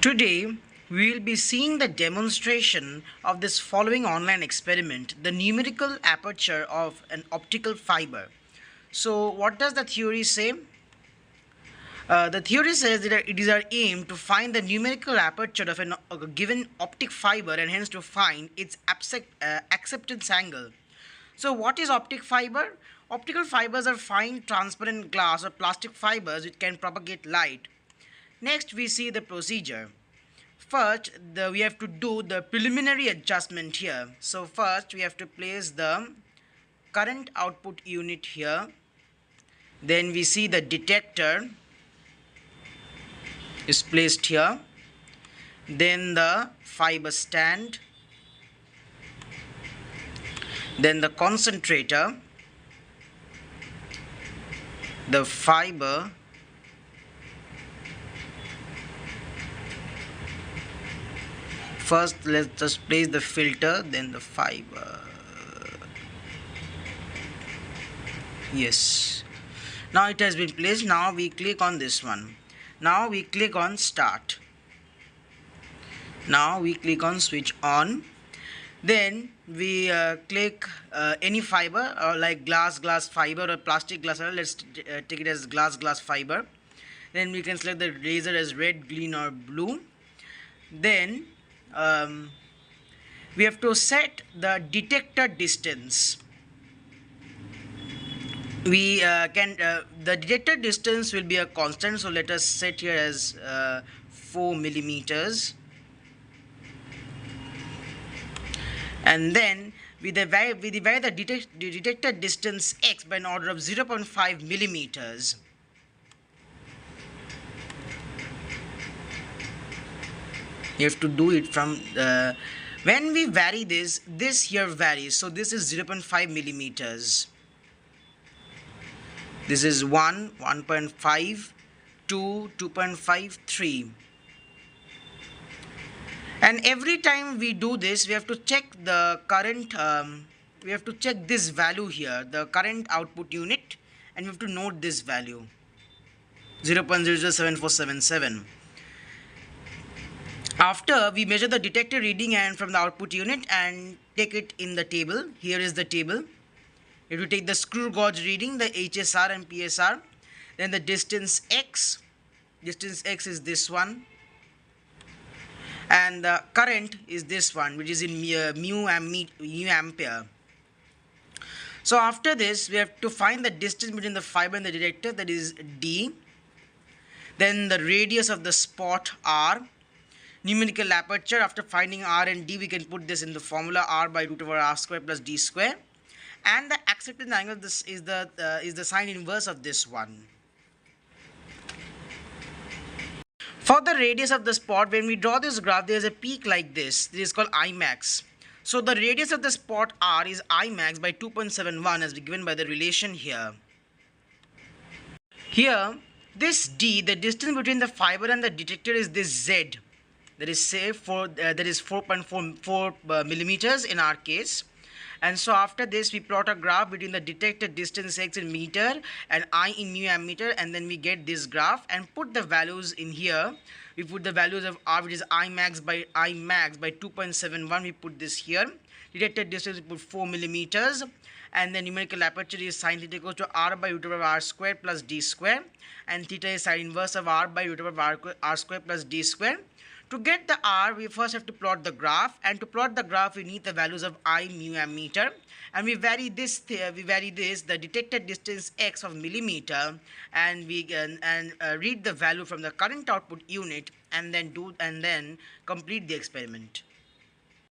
Today, we will be seeing the demonstration of this following online experiment, the numerical aperture of an optical fiber. So, what does the theory say? The theory says that it is our aim to find the numerical aperture of a given optic fiber and hence to find its acceptance angle. So, what is optic fiber? Optical fibers are fine transparent glass or plastic fibers which can propagate light. Next, we see the procedure. First, we have to do the preliminary adjustment here. So first we have to place the current output unit here. Then we see the detector is placed here. Then the fiber stand. Then the concentrator. The fiber. First, let's just place the filter, then the fiber. Yes. Now it has been placed. Now we click on this one. Now we click on start. Now we click on switch on. Then we click any fiber like glass fiber or plastic glass. Let's take it as glass fiber. Then we can select the laser as red, green or blue. Then we have to set the detector distance. We the detector distance will be a constant, so let us set here as 4 millimeters. And then we divide the detector distance x by an order of 0.5 millimeters. You have to do it from when we vary this here varies. So this is 0.5 millimeters. This is 1, 1.5, 2, 2.5, 3. And every time we do this, we have to check the current, we have to check this value here, the current output unit, and we have to note this value, 0.007477. After we measure the detector reading and from the output unit and take it in the table. Here is the table. If you take the screw gauge reading, the HSR and PSR, then the distance x is this one, and the current is this one, which is in mu ampere. So after this, we have to find the distance between the fiber and the detector, that is d. Then the radius of the spot r. Numerical aperture, after finding r and d, we can put this in the formula r by root over r square plus d square. And the acceptance angle, this is the sine inverse of this one. For the radius of the spot, when we draw this graph, there is a peak like this. This is called Imax. So the radius of the spot r is Imax by 2.71 as given by the relation here. Here, this d, the distance between the fiber and the detector, is this z. That is say that is 4.44 millimeters in our case. And so after this, we plot a graph between the detected distance x in meter and I in mu ammeter, and then we get this graph and put the values in here. We put the values of r, which is Imax by 2.71. We put this here. Detected distance, we put 4 millimeters. And the numerical aperture is sine theta equals to r by root over r square plus d square. And theta is sine inverse of r by root over r square plus d square. To get the r, we first have to plot the graph, and to plot the graph, we need the values of I mu ammeter, and we vary this the detected distance x of millimeter, and we can read the value from the current output unit, and then complete the experiment.